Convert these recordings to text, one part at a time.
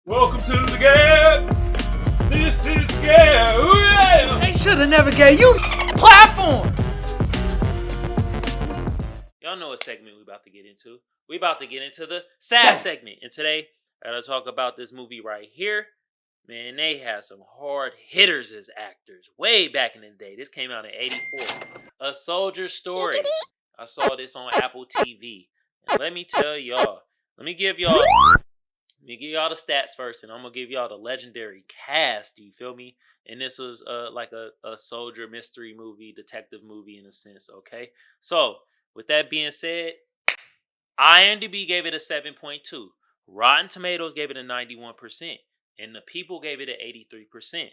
Welcome to the G.A.B. This is G.A.B. They should have never gave you platform. Y'all know what segment we about to get into. We about to get into the SAF segment. And today, I gotta talk about this movie right here. Man, they had some hard hitters as actors way back in the day. This came out in 84. A Soldier Story. I saw this on Apple TV. And let me tell y'all. Let me give y'all the stats first, and I'm gonna give y'all the legendary cast. Do you feel me? And this was like a soldier mystery movie, detective movie in a sense. Okay, so with that being said, IMDb gave it a 7.2. Rotten Tomatoes gave it a 91%, and the people gave it an 83%.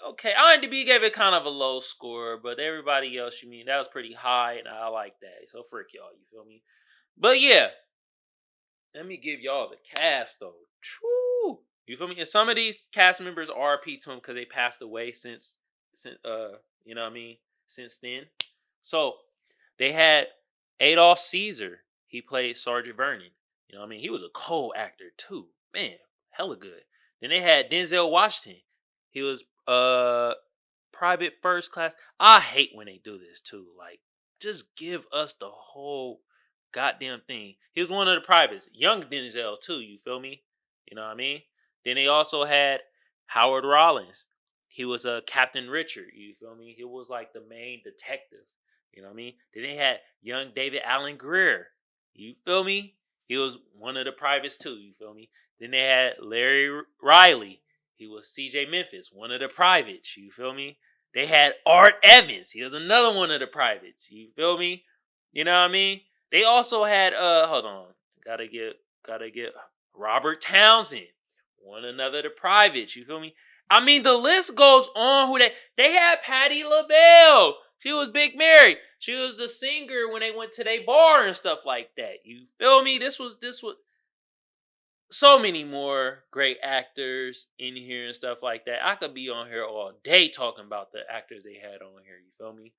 Okay, IMDb gave it kind of a low score, but everybody else, that was pretty high, and I like that. So frick y'all, you feel me? But yeah. Let me give y'all the cast though. True. You feel me? And some of these cast members RP to them because they passed away since since then. So they had Adolph Caesar. He played Sergeant Vernon. He was a co-actor too. Man, hella good. Then they had Denzel Washington. He was private first class. I hate when they do this too. Like, just give us the whole goddamn thing. He was one of the privates. Young Denzel too, you feel me? You know what I mean? Then they also had Howard Rollins. He was Captain Richard, you feel me? He was like the main detective. You know what I mean? Then they had young David Allen Greer. You feel me? He was one of the privates too, you feel me? Then they had Larry Riley. He was CJ Memphis, one of the privates, you feel me? They had Art Evans. He was another one of the privates, you feel me? You know what I mean? They also had hold on. Gotta get Robert Townsend. One another the privates, you feel me? The list goes on. Who they had Patti LaBelle. She was Big Mary. She was the singer when they went to their bar and stuff like that. You feel me? This was so many more great actors in here and stuff like that. I could be on here all day talking about the actors they had on here, you feel me?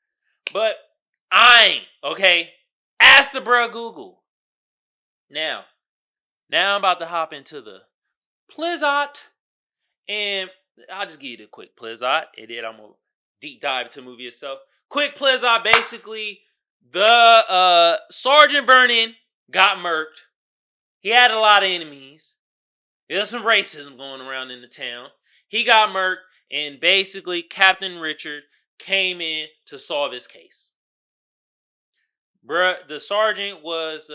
But I ain't, okay? Ask the bruh Google. Now I'm about to hop into the Plizzot. And I'll just give you the quick Plizzot. And then I'm going to deep dive into the movie itself. Quick Plizzot, basically, the Sergeant Vernon got murked. He had a lot of enemies. There's some racism going around in the town. He got murked, and basically Captain Richard came in to solve his case. Bruh, the sergeant was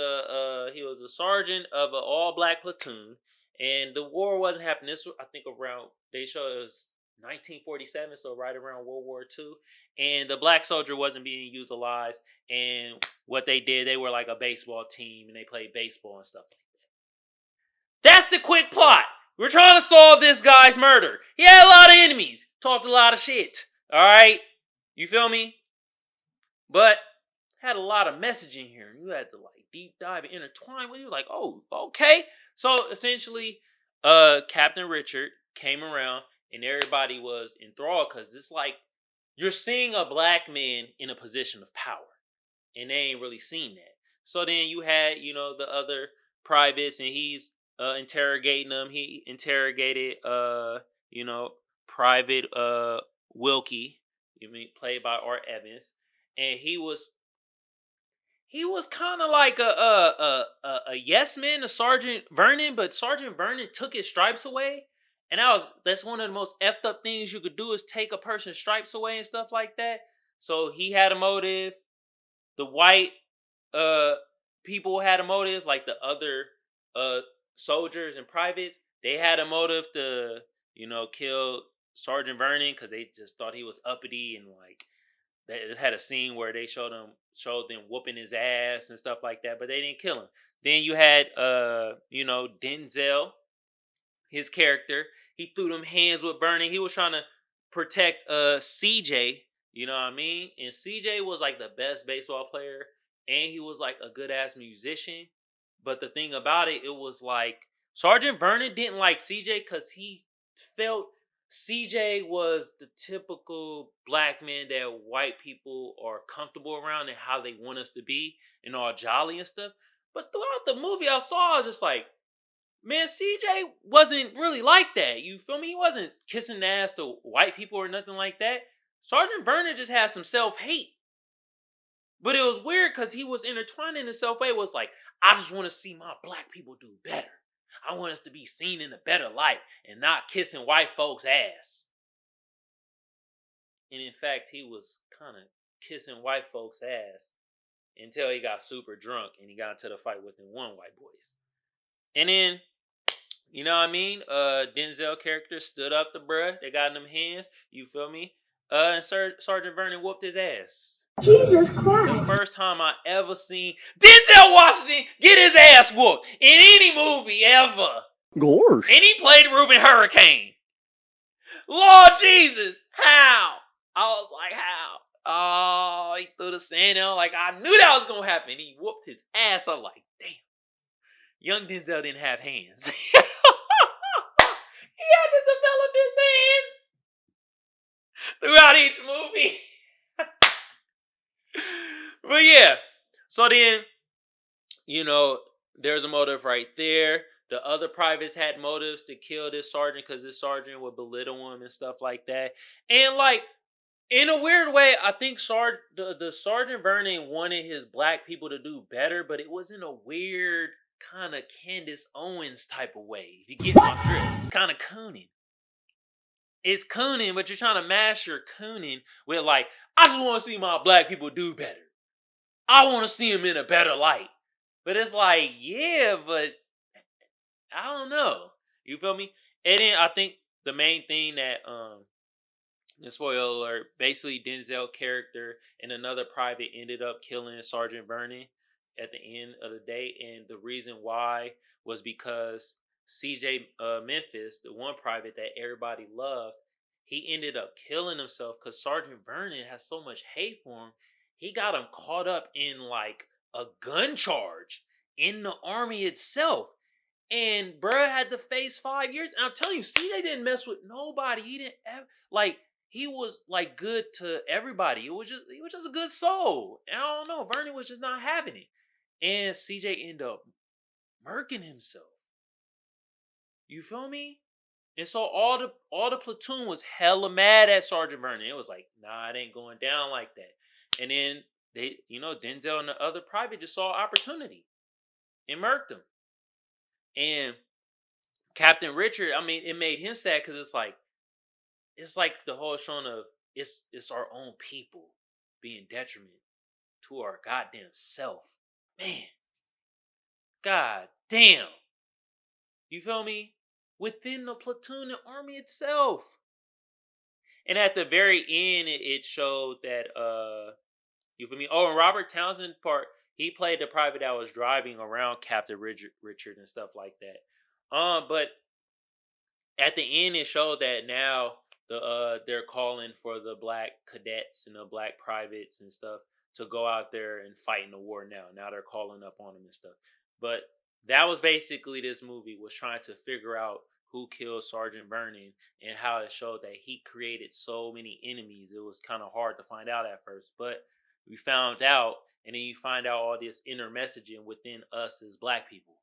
he was a sergeant of an all-black platoon, and the war wasn't happening. This I think around they show it was 1947, so right around World War II, and the black soldier wasn't being utilized. And what they did, they were like a baseball team, and they played baseball and stuff like that. That's the quick plot. We're trying to solve this guy's murder. He had a lot of enemies, talked a lot of shit. All right, you feel me? But had a lot of messaging here. You had to like deep dive and intertwine with you. Like, oh, okay. So essentially, Captain Richard came around and everybody was enthralled because it's like you're seeing a black man in a position of power, and they ain't really seen that. So then you had, the other privates, and he's interrogating them. He interrogated, Private Wilkie, played by Art Evans, and he was kind of like a yes man to Sergeant Vernon, but Sergeant Vernon took his stripes away, and that's one of the most effed up things you could do is take a person's stripes away and stuff like that. So he had a motive. The white people had a motive, like the other soldiers and privates. They had a motive to kill Sergeant Vernon because they just thought he was uppity, and like they had a scene where they showed them whooping his ass and stuff like that, but they didn't kill him. Then you had Denzel, his character. He threw them hands with Bernie. He was trying to protect CJ, you know what I mean? And CJ was like the best baseball player, and he was like a good ass musician. But the thing about it was like Sergeant Vernon didn't like CJ because he felt CJ was the typical black man that white people are comfortable around and how they want us to be and all jolly and stuff. But throughout the movie, I saw just like Man, CJ wasn't really like that. You feel me? He wasn't kissing ass to white people or nothing like that. Sergeant Vernon just had some self-hate. But it was weird because he was intertwining himself. It was like, I just want to see my black people do better. I want us to be seen in a better light and not kissing white folks' ass. And in fact, he was kind of kissing white folks' ass until he got super drunk and he got into the fight with them one white boys. And then, you know what I mean? Denzel character stood up to bruh. They got in them hands. You feel me? And Sergeant Vernon whooped his ass. Jesus Christ. The first time I ever seen Denzel Washington get his ass whooped in any movie ever. Gorge. And he played Reuben Hurricane. Lord Jesus, how? I was like, how? Oh, he threw the sand out. Like, I knew that was going to happen. He whooped his ass. I'm like, damn. Young Denzel didn't have hands. He had to develop his hands throughout each movie. But yeah. So then, you know, there's a motive right there. The other privates had motives to kill this sergeant because this sergeant would belittle him and stuff like that. And like, in a weird way, I think the Sergeant Vernon wanted his black people to do better, but it was in a weird kind of Candace Owens type of way. If you get my drift, it's kind of cooning. It's cooning, but you're trying to mash your cooning with like, I just want to see my black people do better. I want to see them in a better light. But it's like, yeah, but I don't know. You feel me? And then I think the main thing that spoiler alert, basically Denzel character and another private ended up killing Sergeant Vernon at the end of the day. And the reason why was because CJ Memphis, the one private that everybody loved, he ended up killing himself because Sergeant Vernon has so much hate for him. He got him caught up in like a gun charge in the army itself. And bruh had to face 5 years. And I'm telling you, CJ didn't mess with nobody. He didn't ever, like, he was like good to everybody. He was just a good soul. And I don't know, Vernon was just not having it. And CJ ended up murking himself. You feel me? And so all the platoon was hella mad at Sergeant Vernon. It was like, nah, it ain't going down like that. And then they, Denzel and the other private just saw opportunity and murked him. And Captain Richard, I mean, it made him sad because it's like the whole showing of it's our own people being detriment to our goddamn self. Man. God damn. You feel me? Within the platoon and army itself. And at the very end, it showed that, you feel me? Oh, and Robert Townsend part, he played the private that was driving around Captain Richard and stuff like that. But at the end, it showed that now they're calling for the black cadets and the black privates and stuff to go out there and fight in the war now. Now they're calling up on them and stuff. But that was basically this movie was trying to figure out who killed Sergeant Vernon and how it showed that he created so many enemies. It was kind of hard to find out at first, but we found out, and then you find out all this inner messaging within us as black people.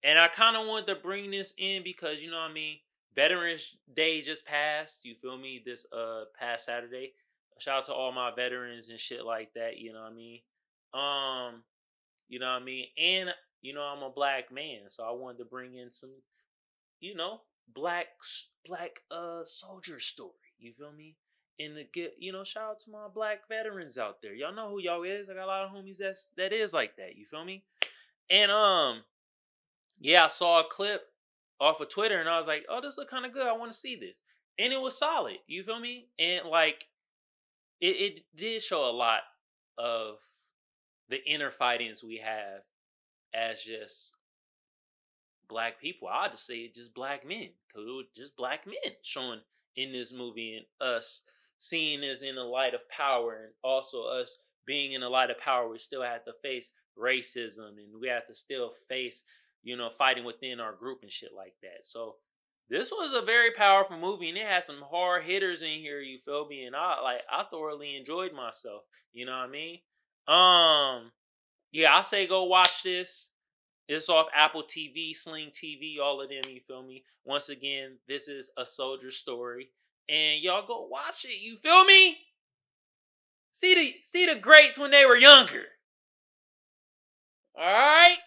And I kind of wanted to bring this in because, you know what I mean? Veterans Day just passed, you feel me, this past Saturday. Shout out to all my veterans and shit like that, you know what I mean? You know what I mean? And, I'm a black man, so I wanted to bring in some, black soldier story, you feel me? And to get, shout out to my black veterans out there. Y'all know who y'all is. I got a lot of homies that is like that, you feel me? And yeah, I saw a clip off of Twitter and I was like, oh, this look kind of good. I want to see this. And it was solid. You feel me? And like, it did show a lot of the inner fightings we have as just black people. I'll just say just black men. Because it was just black men showing in this movie and us seeing this in the light of power and also us being in the light of power. We still have to face racism and we have to still face fighting within our group and shit like that. So this was a very powerful movie and it had some hard hitters in here, you feel me? And I thoroughly enjoyed myself. You know what I mean? Yeah, I say go watch this. It's off Apple TV, Sling TV, all of them, you feel me? Once again, this is A Soldier Story. And y'all go watch it, you feel me? See the greats when they were younger. Alright?